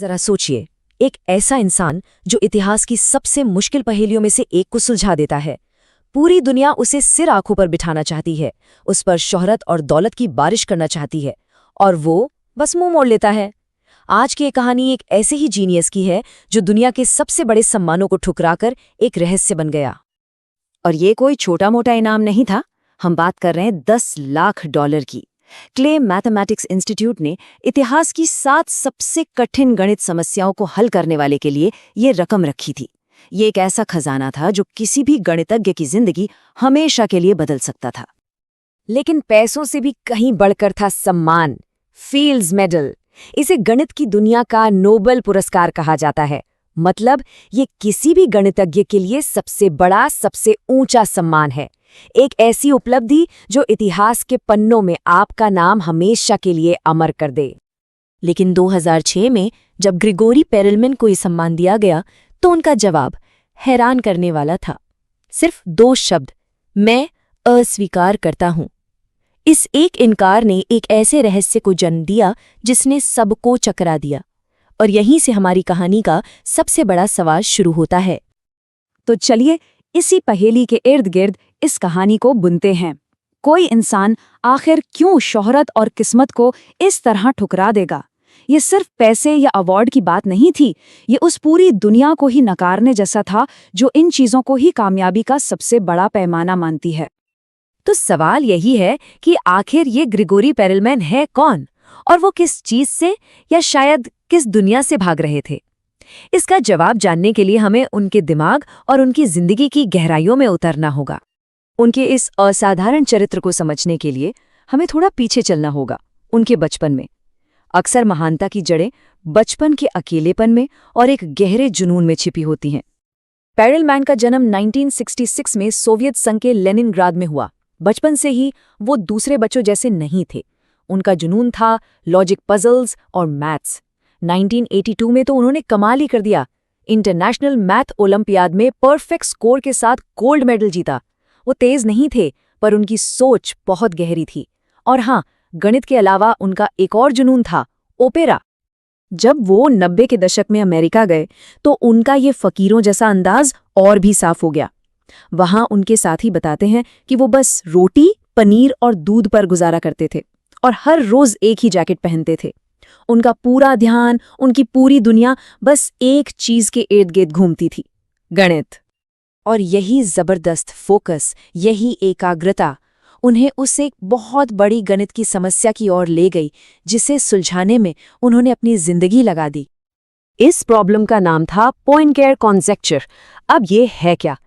जरा सोचिए, एक ऐसा इंसान जो इतिहास की सबसे मुश्किल पहेलियों में से एक को सुलझा देता है। पूरी दुनिया उसे सिर आंखों पर बिठाना चाहती है, उस पर शोहरत और दौलत की बारिश करना चाहती है, और वो बस मुंह मोड़ लेता है। आज की ये कहानी एक ऐसे ही जीनियस की है जो दुनिया के सबसे बड़े सम्मानों को ठुकराकर एक रहस्य बन गया। और ये कोई छोटा मोटा इनाम नहीं था, हम बात कर रहे हैं 10 लाख डॉलर की। क्ले मैथमेटिक्स इंस्टीट्यूट ने इतिहास की 7 सबसे कठिन गणित समस्याओं को हल करने वाले के लिए ये रकम रखी थी। ये एक ऐसा खजाना था जो किसी भी गणितज्ञ की जिंदगी हमेशा के लिए बदल सकता था। लेकिन पैसों से भी कहीं बढ़कर था सम्मान, फील्ड्स मेडल। इसे गणित की दुनिया का नोबेल पुरस्कार कहा जाता है। मतलब ये किसी भी गणितज्ञ के लिए सबसे बड़ा, सबसे ऊंचा सम्मान है। एक ऐसी उपलब्धि जो इतिहास के पन्नों में आपका नाम हमेशा के लिए अमर कर दे। लेकिन 2006 में जब ग्रिगोरी पेरेलमैन को ये सम्मान दिया गया तो उनका जवाब हैरान करने वाला था। सिर्फ 2 शब्द, मैं अस्वीकार करता हूं। इस एक इनकार ने एक ऐसे रहस्य को जन्म दिया जिसने सबको चकरा दिया। और यहीं से हमारी कहानी का सबसे बड़ा सवाल शुरू होता है। तो चलिए इसी पहेली के इर्द गिर्द इस कहानी को बुनते हैं। कोई इंसान आखिर क्यों शोहरत और किस्मत को इस तरह ठुकरा देगा? ये सिर्फ पैसे या अवार्ड की बात नहीं थी, ये उस पूरी दुनिया को ही नकारने जैसा था जो इन चीजों को ही कामयाबी का सबसे बड़ा पैमाना मानती है। तो सवाल यही है कि आखिर ये ग्रिगोरी पेरेलमैन है कौन, और वो किस चीज से या शायद किस दुनिया से भाग रहे थे? इसका जवाब जानने के लिए हमें उनके दिमाग और उनकी जिंदगी की गहराइयों में उतरना होगा। उनके इस असाधारण चरित्र को समझने के लिए हमें थोड़ा पीछे चलना होगा, उनके बचपन में। अक्सर महानता की जड़ें बचपन के अकेलेपन में और एक गहरे जुनून में छिपी होती हैं। पेरेलमैन का जन्म 1966 में सोवियत संघ के लेनिनग्राद में हुआ। बचपन से ही वो दूसरे बच्चों जैसे नहीं थे। उनका जुनून था लॉजिक पजल्स और मैथ्स। 1982 में तो उन्होंने कमाल ही कर दिया। इंटरनेशनल मैथ ओलंपियाड में परफेक्ट स्कोर के साथ गोल्ड मेडल जीता। वो तेज नहीं थे, पर उनकी सोच बहुत गहरी थी। और हाँ, गणित के अलावा उनका एक और जुनून था, ओपेरा। जब वो 90 के दशक में अमेरिका गए तो उनका ये फकीरों जैसा अंदाज और भी साफ हो गया। वहां उनके साथी बताते हैं कि वो बस रोटी, पनीर और दूध पर गुजारा करते थे और हर रोज एक ही जैकेट पहनते थे। उनका पूरा ध्यान, उनकी पूरी दुनिया बस एक चीज के इर्द गिर्द घूमती थी, गणित। और यही जबरदस्त फोकस, यही एकाग्रता उन्हें उस एक बहुत बड़ी गणित की समस्या की ओर ले गई जिसे सुलझाने में उन्होंने अपनी जिंदगी लगा दी। इस प्रॉब्लम का नाम था पॉइंकेयर कॉन्जेक्चर। अब ये है क्या?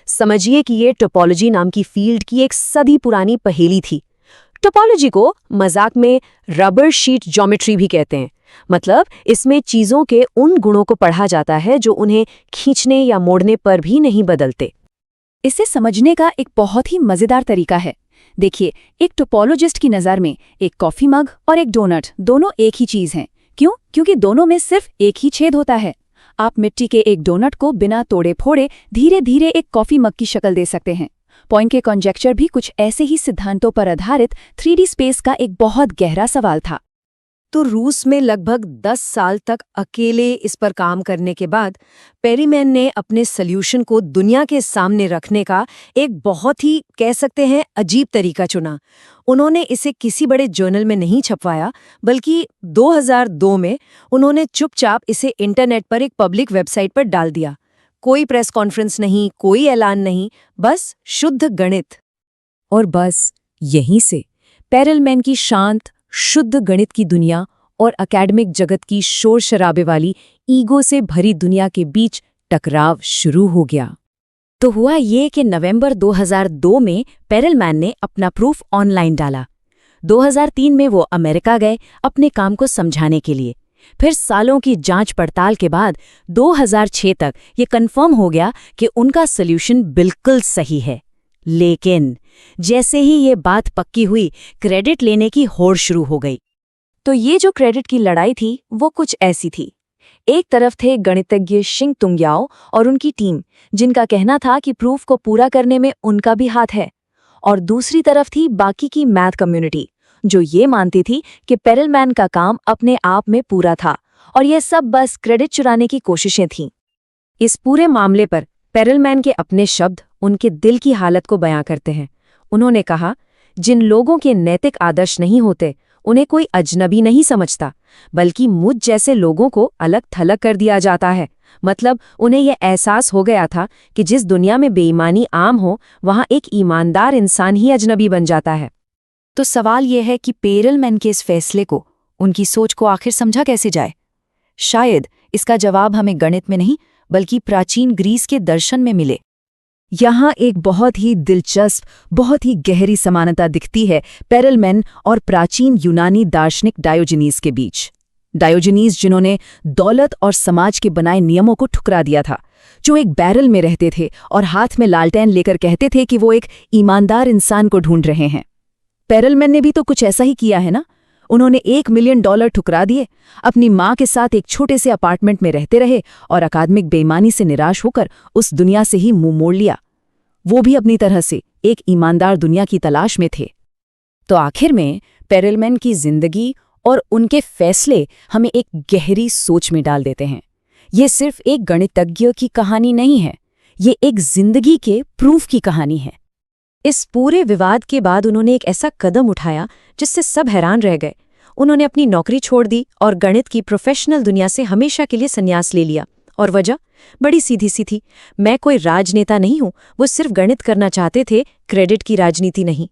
समझिए कि ये टोपोलॉजी नाम की फील्ड की एक सदी पुरानी पहेली थी। टोपोलॉजी को मजाक में रबर शीट ज्योमेट्री भी कहते हैं। मतलब इसमें चीजों के उन गुणों को पढ़ा जाता है जो उन्हें खींचने या मोड़ने पर भी नहीं बदलते। इसे समझने का एक बहुत ही मजेदार तरीका है। देखिए, एक टोपोलॉजिस्ट की नज़र में एक कॉफी मग और एक डोनट दोनों एक ही चीज हैं। क्यों? क्योंकि दोनों में सिर्फ एक ही छेद होता है। आप मिट्टी के एक डोनट को बिना तोड़े फोड़े धीरे धीरे एक कॉफी मग की शक्ल दे सकते हैं। पॉइंकेयर कॉन्जेक्चर भी कुछ ऐसे ही सिद्धांतों पर आधारित 3D स्पेस का एक बहुत गहरा सवाल था। तो रूस में लगभग 10 साल तक अकेले इस पर काम करने के बाद पेरेलमैन ने अपने सॉल्यूशन को दुनिया के सामने रखने का एक बहुत ही, कह सकते हैं, अजीब तरीका चुना। उन्होंने इसे किसी बड़े जर्नल में नहीं छपवाया, बल्कि 2002 में उन्होंने चुपचाप इसे इंटरनेट पर एक पब्लिक वेबसाइट पर डाल दिया। कोई प्रेस कॉन्फ्रेंस नहीं, कोई ऐलान नहीं, बस शुद्ध गणित। और बस यहीं से पेरेलमैन की शांत, शुद्ध गणित की दुनिया और एकेडमिक जगत की शोर शराबे वाली ईगो से भरी दुनिया के बीच टकराव शुरू हो गया। तो हुआ ये कि नवंबर 2002 में पेरेलमैन ने अपना प्रूफ ऑनलाइन डाला। 2003 में वो अमेरिका गए अपने काम को समझाने के लिए। फिर सालों की जांच पड़ताल के बाद 2006 तक ये कंफर्म हो गया कि उनका सॉल्यूशन बिल्कुल सही है। लेकिन जैसे ही ये बात पक्की हुई, क्रेडिट लेने की होड़ शुरू हो गई। तो ये जो क्रेडिट की लड़ाई थी वो कुछ ऐसी थी। एक तरफ थे गणितज्ञ शिंग-तुंग याओ और उनकी टीम, जिनका कहना था कि प्रूफ को पूरा करने में उनका भी हाथ है, और दूसरी तरफ थी बाकी की मैथ कम्युनिटी, जो ये मानती थी कि पेरेलमैन का काम अपने आप में पूरा था और यह सब बस क्रेडिट चुराने की कोशिशें थीं। इस पूरे मामले पर पेरेलमैन के अपने शब्द उनके दिल की हालत को बयां करते हैं। उन्होंने कहा, जिन लोगों के नैतिक आदर्श नहीं होते उन्हें कोई अजनबी नहीं समझता, बल्कि मुझ जैसे लोगों को अलग थलग कर दिया जाता है। मतलब उन्हें यह एहसास हो गया था कि जिस दुनिया में बेईमानी आम हो वहां एक ईमानदार इंसान ही अजनबी बन जाता है। तो सवाल यह है कि पेरेलमैन के इस फैसले को, उनकी सोच को आखिर समझा कैसे जाए? शायद इसका जवाब हमें गणित में नहीं बल्कि प्राचीन ग्रीस के दर्शन में मिले। यहाँ एक बहुत ही दिलचस्प, बहुत ही गहरी समानता दिखती है पेरेलमैन और प्राचीन यूनानी दार्शनिक डायोजनीज के बीच। डायोजनीज जिन्होंने दौलत और समाज के बनाए नियमों को ठुकरा दिया था, जो एक बैरल में रहते थे और हाथ में लालटेन लेकर कहते थे कि वो एक ईमानदार इंसान को ढूंढ रहे हैं। पेरेलमैन ने भी तो कुछ ऐसा ही किया है ना। उन्होंने $1 मिलियन ठुकरा दिए, अपनी माँ के साथ एक छोटे से अपार्टमेंट में रहते रहे और अकादमिक बेईमानी से निराश होकर उस दुनिया से ही मुंह मोड़ लिया। वो भी अपनी तरह से एक ईमानदार दुनिया की तलाश में थे। तो आखिर में पेरेलमैन की जिंदगी और उनके फैसले हमें एक गहरी सोच में डाल देते हैं। ये सिर्फ एक गणितज्ञ की कहानी नहीं है, ये एक जिंदगी के प्रूफ की कहानी है। इस पूरे विवाद के बाद उन्होंने एक ऐसा कदम उठाया जिससे सब हैरान रह गए। उन्होंने अपनी नौकरी छोड़ दी और गणित की प्रोफेशनल दुनिया से हमेशा के लिए संन्यास ले लिया। और वजह बड़ी सीधी सी थी, मैं कोई राजनेता नहीं हूं, वो सिर्फ गणित करना चाहते थे, क्रेडिट की राजनीति नहीं।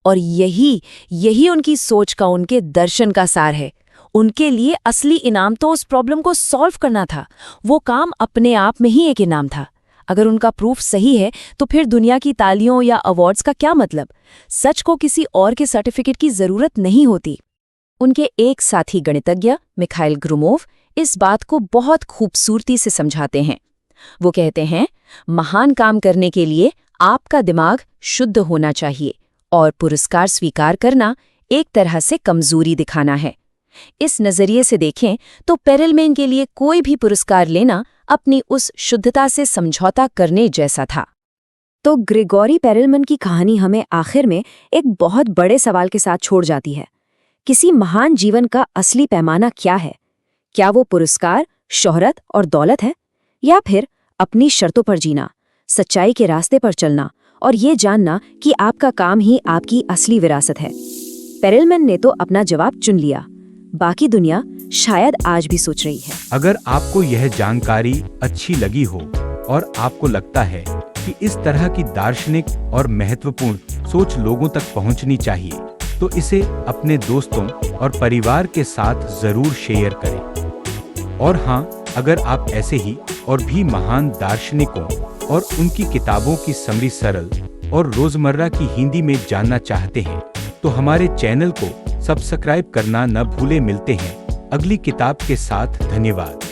और यही उनकी सोच का, उनके दर्शन का सार है। उनके लिए असली इनाम तो उस प्रॉब्लम को सॉल्व करना था। वो काम अपने आप में ही एक इनाम था। अगर उनका प्रूफ सही है तो फिर दुनिया की तालियों या अवार्ड्स का क्या मतलब? सच को किसी और के सर्टिफिकेट की जरूरत नहीं होती। उनके एक साथी गणितज्ञ मिखाइल ग्रुमोव इस बात को बहुत खूबसूरती से समझाते हैं। वो कहते हैं, महान काम करने के लिए आपका दिमाग शुद्ध होना चाहिए और पुरस्कार स्वीकार करना एक तरह से कमजोरी दिखाना है। इस नजरिए से देखें तो पेरेलमैन के लिए कोई भी पुरस्कार लेना अपनी उस शुद्धता से समझौता करने जैसा था। तो ग्रेगोरी पेरेलमैन की कहानी हमें आखिर में एक बहुत बड़े सवाल के साथ छोड़ जाती है। किसी महान जीवन का असली पैमाना क्या है? क्या वो पुरस्कार, शोहरत और दौलत है, या फिर अपनी शर्तों पर जीना, सच्चाई के रास्ते पर चलना और ये जानना कि आपका काम ही आपकी असली विरासत है? पेरेलमैन ने तो अपना जवाब चुन लिया, बाकी दुनिया शायद आज भी सोच रही है। अगर आपको यह जानकारी अच्छी लगी हो और आपको लगता है कि इस तरह की दार्शनिक और महत्वपूर्ण सोच लोगों तक पहुंचनी चाहिए, तो इसे अपने दोस्तों और परिवार के साथ जरूर शेयर करें। और हाँ, अगर आप ऐसे ही और भी महान दार्शनिकों और उनकी किताबों की समरी सरल और रोजमर्रा की हिंदी में जानना चाहते हैं, तो हमारे चैनल को सब्सक्राइब करना न भूलें। मिलते हैं अगली किताब के साथ। धन्यवाद।